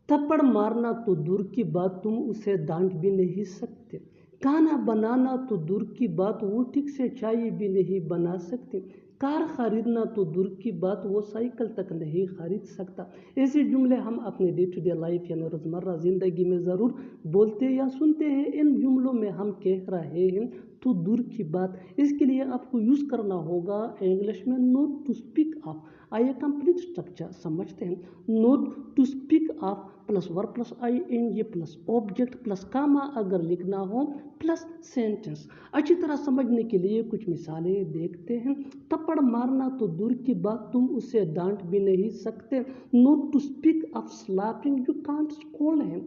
थप्पड़ मारना तो दूर की बात तुम उसे डांट भी नहीं सकते। खाना बनाना तो दूर की बात वो ठीक से चाय भी नहीं बना सकते। कार खरीदना तो दूर की बात वो साइकिल तक नहीं खरीद सकता। ऐसे जुमले हम अपने डे टू डे लाइफ यानी रोज़मर्रा ज़िंदगी में ज़रूर बोलते या सुनते हैं। इन जुमलों में हम कह रहे हैं तो दूर की बात, इसके लिए आपको यूज़ करना होगा इंग्लिश में नोट टू स्पीक ऑफ। आइए कंप्लीट स्ट्रक्चर समझते हैं। Not to speak of plus verb plus ing plus object plus comma अगर लिखना हो प्लस सेंटेंस। अच्छी तरह समझने के लिए कुछ मिसालें देखते हैं। थप्पड़ मारना तो दूर की बात तुम उसे डांट भी नहीं सकते। Not to speak of slapping you can't scold him.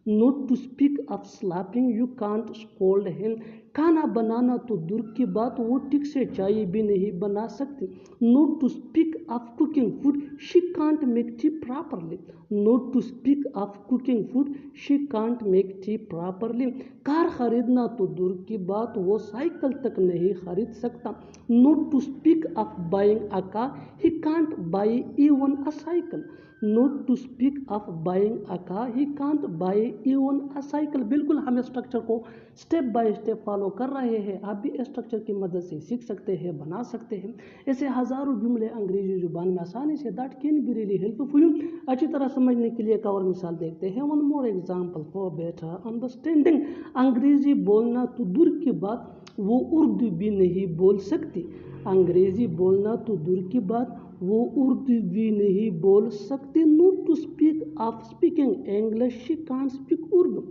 Not to speak of slapping you can't scold him. खाना बनाना तो दूर की बात वो ठीक से चाय भी नहीं बना सकती। Not to speak of cooking food she can't make tea properly. Not to speak of cooking food she can't make tea properly. Car खरीदना तो दूर की बात वो साइकिल तक नहीं खरीद सकता। Not to speak of buying a car he can't buy even a cycle. Not to speak of buying a car he can't buy even a cycle. बिल्कुल हम स्ट्रक्चर को स्टेप बाय स्टेप फॉलो कर रहे हैं। आप भी structure की मदद से सीख सकते हैं, बना सकते हैं। ऐसे हज़ारों जुमले अंग्रेजी जुबान में आसानी say that can be really helpful. अच्छी तरह समझने के लिए एक और मिसाल देखते हैं। One more example for better understanding. अंग्रेजी बोलना तो दूर की बात वो उर्दू भी नहीं बोल सकती। अंग्रेजी बोलना तो दूर की बात वो उर्दू भी नहीं बोल सकती। Not to speak of speaking English she can't speak Urdu.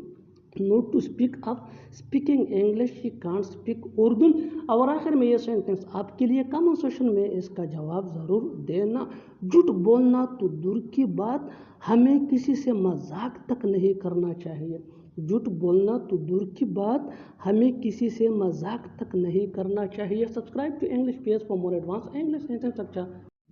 Not to speak of speaking English she can't speak Urdu. और आखिर में ये सेंटेंस आपके लिए कमेंट सेक्शन में इसका जवाब ज़रूर देना। झूठ बोलना तो दूर की बात हमें किसी से मजाक तक नहीं करना चाहिए। झूठ बोलना तो दूर की बात हमें किसी से मजाक तक नहीं करना चाहिए। Subscribe to English page for more advance English sentence structure.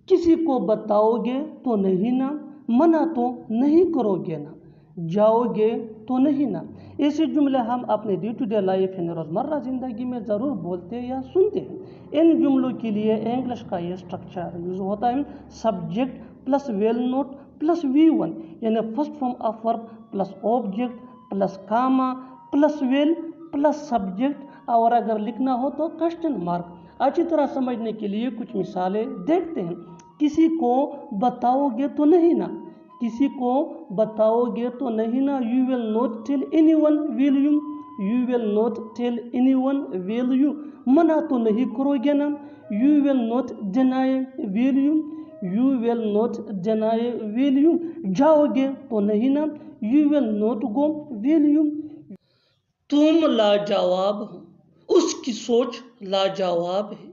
किसी को बताओगे तो नहीं ना, मना तो नहीं करोगे ना, जाओगे तो नहीं ना। ऐसे जुमले हम अपने डे टू डे लाइफ यानी रोज़मर्रा ज़िंदगी में ज़रूर बोलते या सुनते हैं। इन जुमलों के लिए इंग्लिश का ये स्ट्रक्चर यूज़ होता है। Subject plus will not plus V1 यानी first form of verb plus object plus comma plus will plus subject और अगर लिखना हो तो क्वेश्चन मार्क। अच्छी तरह समझने के लिए कुछ मिसालें देखते हैं। किसी को बताओगे तो नहीं ना, किसी को बताओगे तो नहीं ना, you will not tell anyone will you, you will not tell anyone will you. मना तो नहीं करोगे ना, you will not deny will you, you will not deny will you. जाओगे तो नहीं ना, you will not go will you. तुम लाजवाब हो, उसकी सोच लाजवाब है,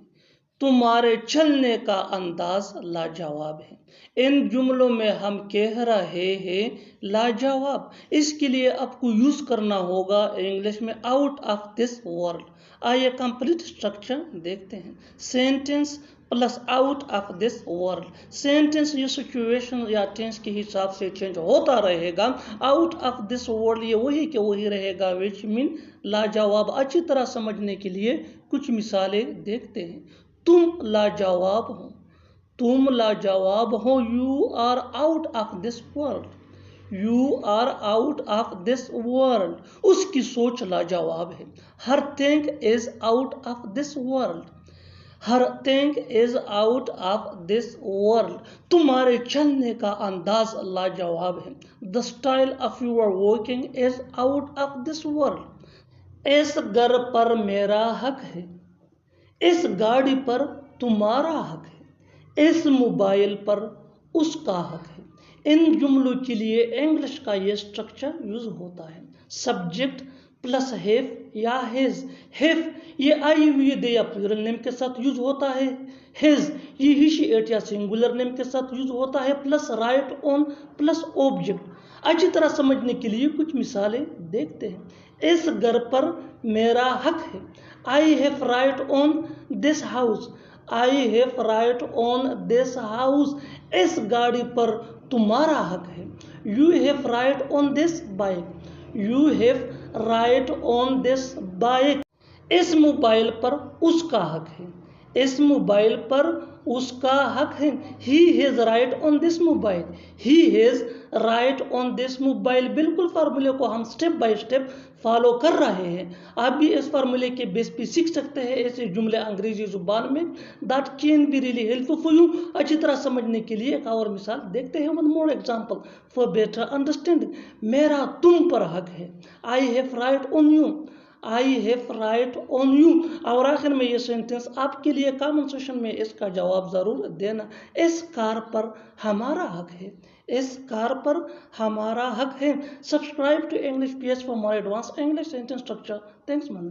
तुम्हारे चलने का अंदाज लाजवाब है। इन जुमलों में हम कह रहे हैं लाजवाब, इसके लिए आपको यूज़ करना होगा इंग्लिश में आउट ऑफ दिस वर्ल्ड। आइए कंप्लीट स्ट्रक्चर देखते हैं। Sentence plus out of this world. Sentence ये सिचुएशन या टेंस के हिसाब से चेंज होता रहेगा। आउट ऑफ दिस वर्ल्ड ये वही के वही रहेगा, विच मीन लाजवाब। अच्छी तरह समझने के लिए कुछ मिसालें देखते हैं। तुम लाजवाब हो, तुम लाजवाब हो, you are out of this world, you are out of this world. उसकी सोच लाजवाब है। Her thing is out of this world, her thing is out of this world. तुम्हारे चलने का अंदाज लाजवाब है। The style of your walking is out of this world. इस घर पर मेरा हक है, इस गाड़ी पर तुम्हारा हक है, इस मोबाइल पर उसका हक है। इन जुमलों के लिए इंग्लिश का ये स्ट्रक्चर यूज होता है। सब्जेक्ट प्लस हैव या हिज। हैव ये आई हुई दे या प्लूरल नेम के साथ यूज होता है। हिज ये ही शी इट या सिंगुलर नेम के साथ यूज होता है। Plus right on plus object. अच्छी तरह समझने के लिए कुछ मिसालें देखते हैं। इस घर पर मेरा हक है, I have right on this house, I have right on this house. इस गाड़ी पर तुम्हारा हक है, you have right on this bike, you have right on this bike. इस मोबाइल पर उसका हक है, اس موبائل پر اس کا حق ہے. He has right on this mobile. He has right on this mobile. بالکل فارمولے کو ہم سٹیپ بائی سٹیپ فالو کر رہے ہیں. آپ بھی اس فارمولے کے بیس پہ سیکھ سکتے ہیں ایسے جملے انگریزی زبان میں. That can be really help for you. اچھی طرح سمجھنے کے لیے ایک اور مثال دیکھتے ہیں. One more example for better understanding. میرا تم پر حق ہے. I have right on you. I have right on you. اور آخر میں یہ سینٹینس آپ کے لیے کامن سیشن میں اس کا جواب ضرور دینا. اس کار پر ہمارا حق ہے. اس کار پر ہمارا حق ہے. Subscribe to English PS for more advanced English sentence structure. Thanks man.